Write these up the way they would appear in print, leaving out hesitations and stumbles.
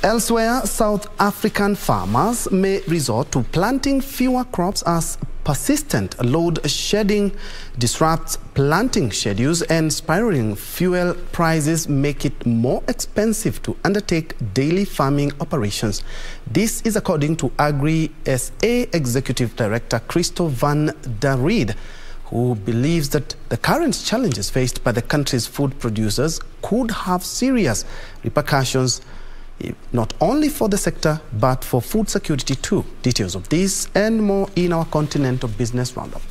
Elsewhere, South African farmers may resort to planting fewer crops as persistent load shedding disrupts planting schedules and spiraling fuel prices make it more expensive to undertake daily farming operations. This is according to Agri SA Executive Director Christo van der Rheede, who believes that the current challenges faced by the country's food producers could have serious repercussions not only for the sector, but for food security too. Details of this and more in our Continental Business Roundup.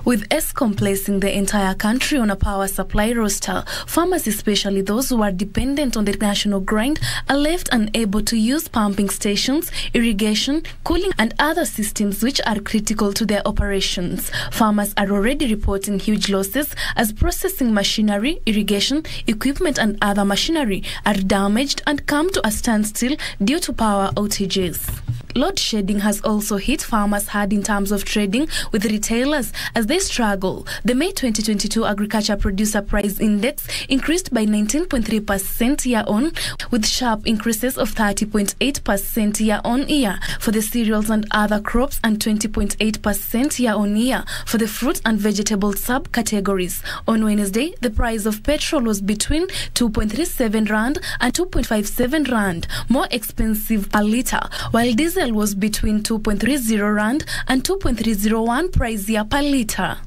With Eskom placing the entire country on a power supply roster, farmers, especially those who are dependent on the national grind, are left unable to use pumping stations, irrigation, cooling and other systems which are critical to their operations. Farmers are already reporting huge losses as processing machinery, irrigation, equipment and other machinery are damaged and come to a standstill due to power outages. Load shedding has also hit farmers hard in terms of trading with retailers as they struggle. The May 2022 Agriculture Producer Price Index increased by 19.3% year-on, with sharp increases of 30.8% year-on-year for the cereals and other crops and 20.8% year-on-year for the fruit and vegetable subcategories. On Wednesday, the price of petrol was between 2.37 Rand and 2.57 Rand, more expensive per litre, while diesel was between 2.30 Rand and 2.301 price per litre.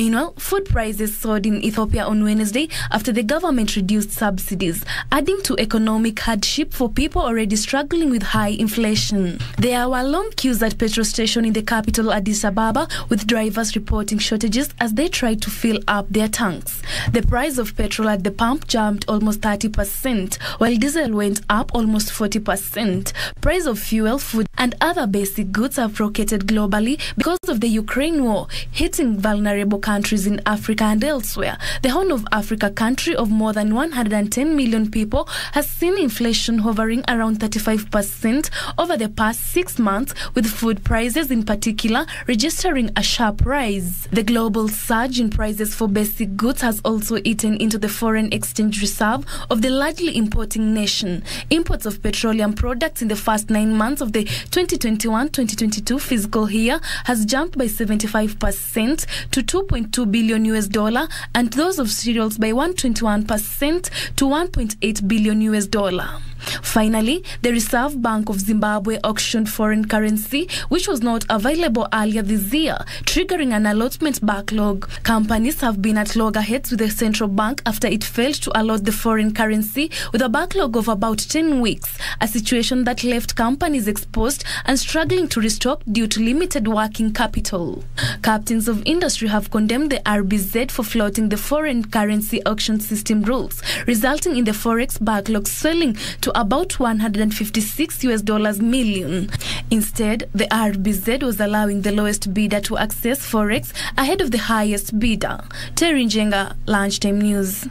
Meanwhile, food prices soared in Ethiopia on Wednesday after the government reduced subsidies, adding to economic hardship for people already struggling with high inflation. There were long queues at petrol stations in the capital Addis Ababa, with drivers reporting shortages as they tried to fill up their tanks. The price of petrol at the pump jumped almost 30%, while diesel went up almost 40%. Price of fuel, food and other basic goods have rocketed globally because of the Ukraine war, hitting vulnerable countries in Africa and elsewhere. The Horn of Africa country of more than 110 million people has seen inflation hovering around 35% over the past 6 months, with food prices in particular registering a sharp rise. The global surge in prices for basic goods has also eaten into the foreign exchange reserve of the largely importing nation. Imports of petroleum products in the first 9 months of the 2021-2022 fiscal year has jumped by 75% to $2.2 billion, and those of cereals by 121% to $1.8 billion. Finally, the Reserve Bank of Zimbabwe auctioned foreign currency, which was not available earlier this year, triggering an allotment backlog. Companies have been at loggerheads with the central bank after it failed to allot the foreign currency, with a backlog of about 10 weeks, a situation that left companies exposed and struggling to restock due to limited working capital. Captains of industry have condemned the RBZ for flouting the foreign currency auction system rules, resulting in the forex backlog swelling to about $156 million. Instead, the RBZ was allowing the lowest bidder to access forex ahead of the highest bidder. Terry Njenga, Lunchtime News.